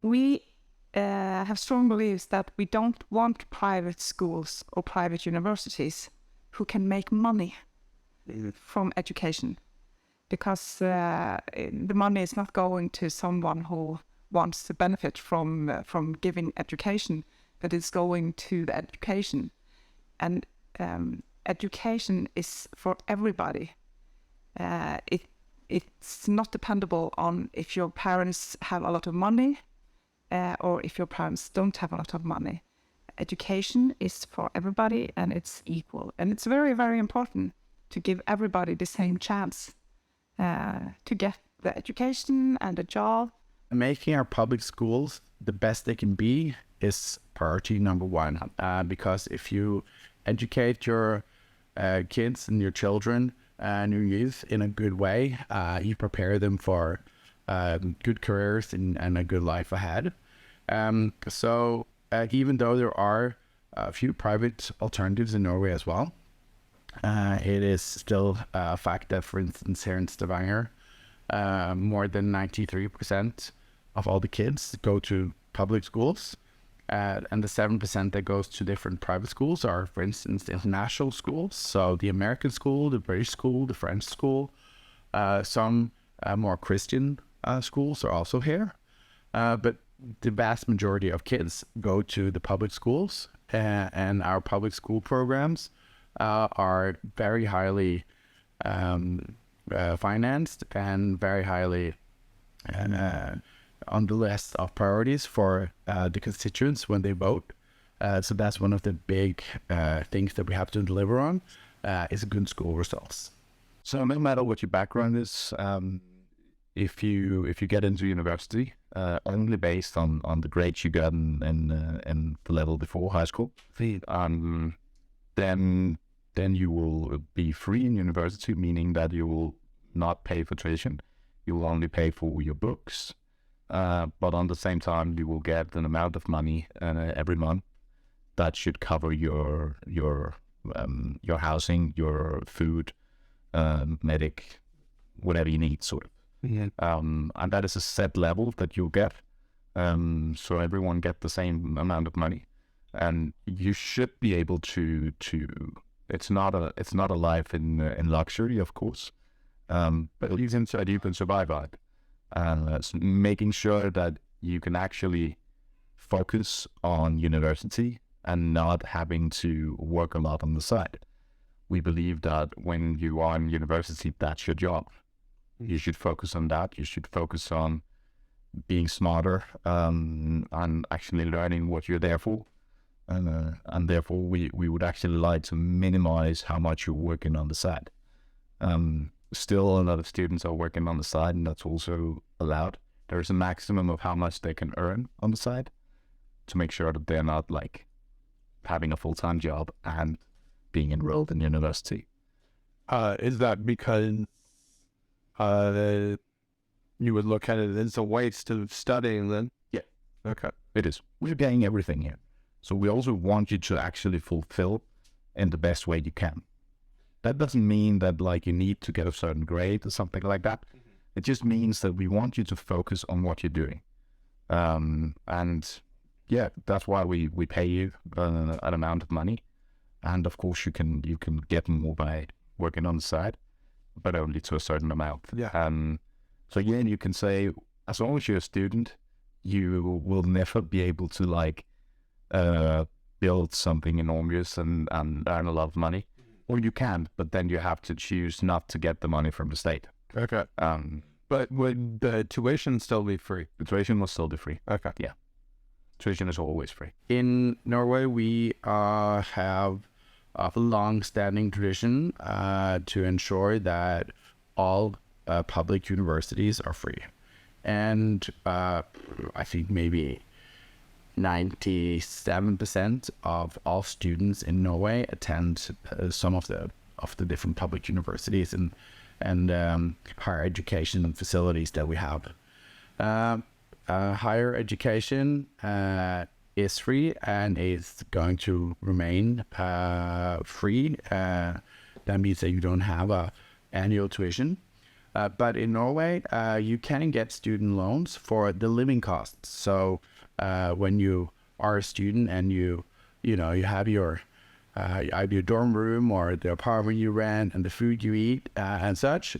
we have strong beliefs that we don't want private schools or private universities who can make money from education, because the money is not going to someone who wants to benefit from giving education, but it's going to the education. And education is for everybody. It's not dependable on if your parents have a lot of money or if your parents don't have a lot of money. Education is for everybody and it's equal. And it's very, very important to give everybody the same chance to get the education and a job. Making our public schools the best they can be is priority number one, because if you educate your kids and your children and your youth in a good way, you prepare them for good careers and a good life ahead. So even though there are a few private alternatives in Norway as well, it is still a fact that, for instance, here in Stavanger, more than 93% of all the kids go to public schools, and the 7% that goes to different private schools are, for instance, international schools. So the American school, the British school, the French school, some more Christian schools are also here. But the vast majority of kids go to the public schools, and our public school programs are very highly financed and very highly on the list of priorities for the constituents when they vote. So that's one of the big things that we have to deliver on, is good school results. So no matter what your background is, if you get into university only based on the grades you got in the level before high school, then you will be free in university, meaning that you will not pay for tuition. You will only pay for your books, but on the same time you will get an amount of money every month that should cover your housing, your food, medic, whatever you need, sort of. Yeah. And that is a set level that you'll get. So everyone get the same amount of money, and you should be able to. It's not a life in luxury, of course, but at least inside you can survive on it. Making sure that you can actually focus on university and not having to work a lot on the side. We believe that when you are in university, that's your job. You should focus on that. You should focus on being smarter and actually learning what you're there for. And therefore, we would actually like to minimize how much you're working on the side. Still, a lot of students are working on the side, and that's also allowed. There's a maximum of how much they can earn on the side to make sure that they're not like having a full-time job and being enrolled in university. Is that because you would look at it as a waste of studying then? Yeah. Okay. It is. We're getting everything here. So we also want you to actually fulfill in the best way you can. That doesn't mean that like you need to get a certain grade or something like that. Mm-hmm. It just means that we want you to focus on what you're doing. And yeah, that's why we pay you an amount of money. And of course you can get more by working on the side, but only to a certain amount. Yeah. So yeah, you can say, as long as you're a student, you will never be able to like build something enormous and earn a lot of money. Or you can, but then you have to choose not to get the money from the state. Okay. But would the tuition still be free? The tuition will still be free. Okay. Yeah. Tuition is always free. In Norway, we have a long-standing tradition to ensure that all public universities are free. And I think maybe 97% of all students in Norway attend some of the different public universities and higher education facilities that we have. Higher education is free and is going to remain free. That means that you don't have a annual tuition. But in Norway, you can get student loans for the living costs. So when you are a student and you have your either your dorm room or the apartment you rent and the food you eat and such,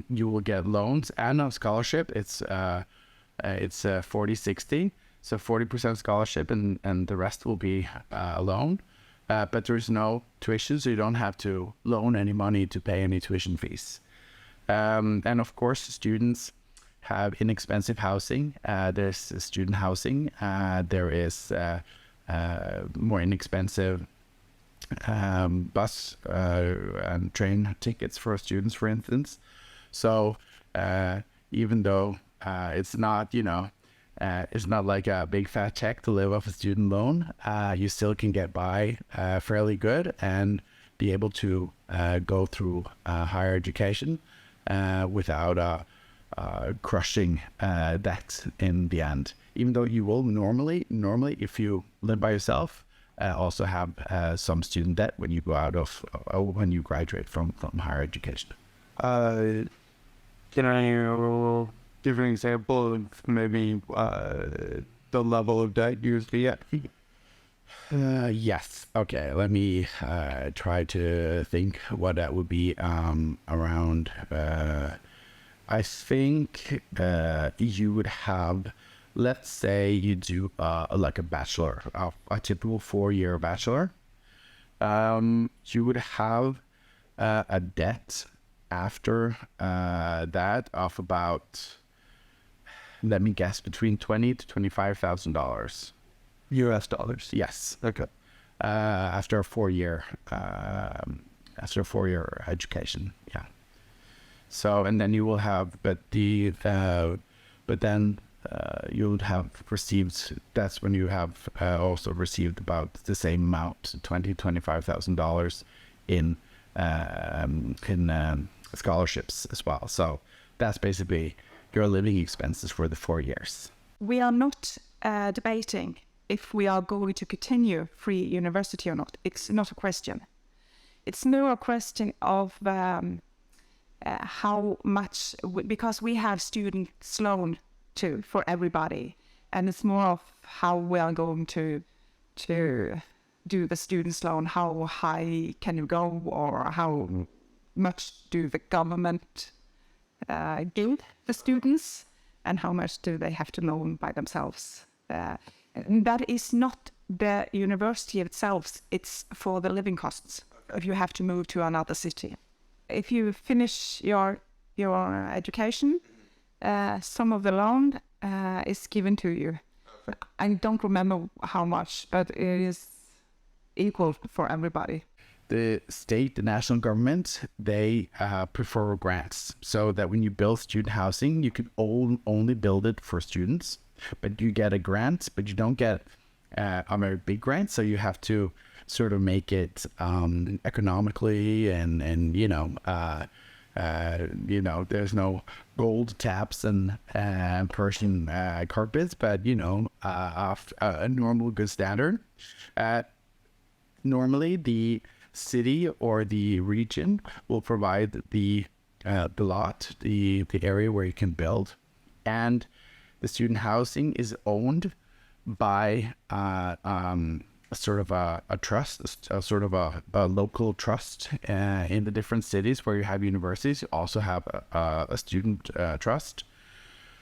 you will get loans and a scholarship. It's 40-60, so 40% scholarship and the rest will be a loan. But there's no tuition, so you don't have to loan any money to pay any tuition fees. And of course, students have inexpensive housing. There's student housing. There is more inexpensive bus and train tickets for students, for instance. So even though it's not, it's not like a big fat check to live off a student loan, you still can get by fairly good and be able to go through higher education without crushing debt in the end. Even though you will normally, if you live by yourself, also have some student debt when you go out of, when you graduate from higher education. Can I give an example of maybe the level of debt usually at? Yes. Okay. Let me try to think what that would be around. I think you would have, let's say you do like a bachelor, a typical 4-year bachelor. You would have a debt after that of about, let me guess, between $20,000 to $25,000. US dollars. Yes. Okay. After a 4-year education. Yeah. So, and then you will have, but then you would have received, that's when you have also received about the same amount, $25,000 in scholarships as well. So that's basically your living expenses for the 4 years. We are not debating if we are going to continue free university or not. It's not a question. It's more a question of how much, because we have students loan too for everybody, and it's more of how we are going to do the students loan. How high can you go, or how much do the government give the students, and how much do they have to loan by themselves? And that is not the university itself, it's for the living costs if you have to move to another city. If you finish your education, some of the loan is given to you. I don't remember how much, but it is equal for everybody. The state, the national government, they prefer grants, so that when you build student housing, you can only build it for students, but you get a grant, but you don't get a very big grant, so you have to sort of make it economically and there's no gold taps and Persian carpets, but a normal good standard. Normally the city or the region will provide the lot, the area where you can build, and the student housing is owned by sort of a trust, a sort of a local trust in the different cities where you have universities. You also have a student trust,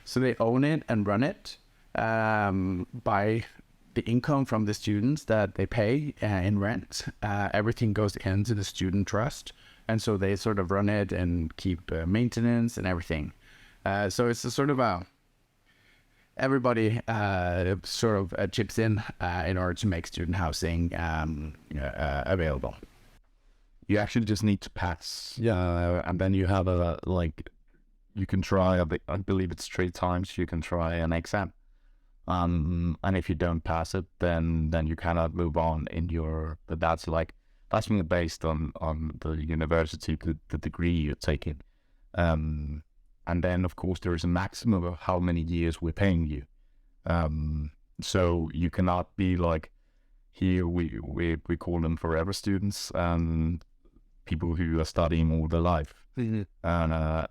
so they own it and run it by the income from the students that they pay in rent. Everything goes into the student trust, and so they sort of run it and keep maintenance and everything. So it's a sort of a everybody sort of chips in order to make student housing available. You actually just need to pass, and then you have you can try, I believe it's 3 times you can try an exam. And if you don't pass it, then you cannot move on but that's based on the university, the degree you're taking. And then, of course, there is a maximum of how many years we're paying you. So you cannot be like, here we call them forever students, people who are studying all their life. Mm-hmm. And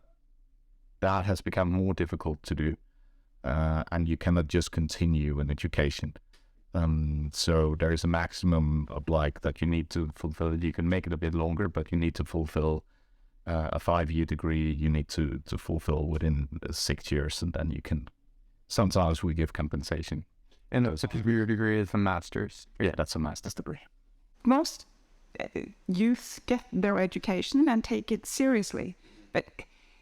that has become more difficult to do, and you cannot just continue in education. So there is a maximum of like that you need to fulfill. You can make it a bit longer, but you need to fulfill a 5-year degree. You need to fulfill within 6 years, and then you can. Sometimes we give compensation. And a 6-year degree is a master's. Yeah, that's a master's degree. Most youth get their education and take it seriously, but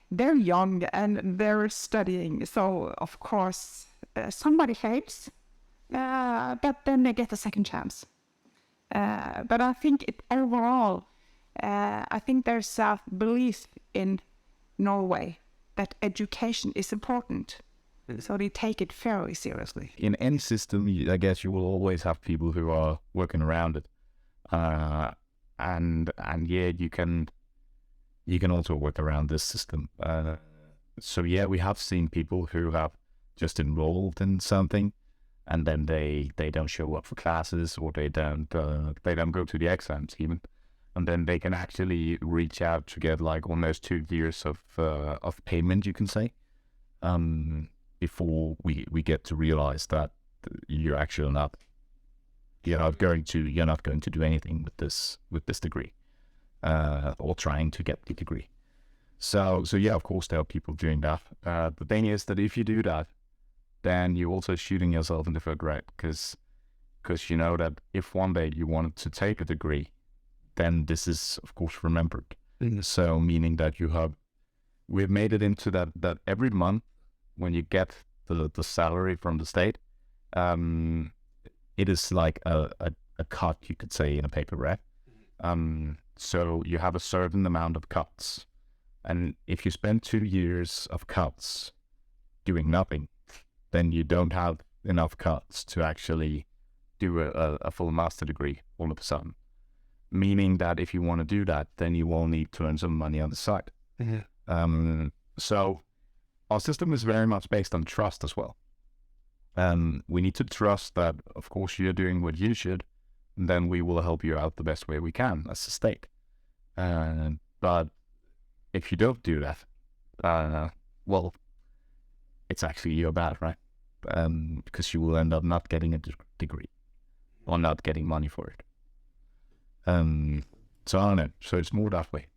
they're young and they're studying, so of course somebody fails, but then they get a second chance. But I think overall, I think there's a belief in Norway that education is important, so they take it fairly seriously. In any system, I guess you will always have people who are working around it, and yeah, you can also work around this system. So yeah, we have seen people who have just enrolled in something, and then they don't show up for classes, or they don't go to the exams even, and then they can actually reach out to get like almost 2 years of payment, you can say, before we get to realize that you're actually not going to do anything with this degree, or trying to get the degree. So yeah, of course there are people doing that. The thing is that if you do that, then you're also shooting yourself in the foot, right? Because you know that if one day you wanted to take a degree, then this is of course remembered. So meaning that we've made it into that every month when you get the salary from the state, it is like a cut, you could say, in a paper, right? So you have a certain amount of cuts. And if you spend 2 years of cuts doing nothing, then you don't have enough cuts to actually do a full master degree all of a sudden. Meaning that if you want to do that, then you will need to earn some money on the side. So our system is very much based on trust as well. We need to trust that, of course, you're doing what you should, and then we will help you out the best way we can as a state. But if you don't do that, well, it's actually your bad, right? Because you will end up not getting a degree or not getting money for it. So I don't know. So it's more that way.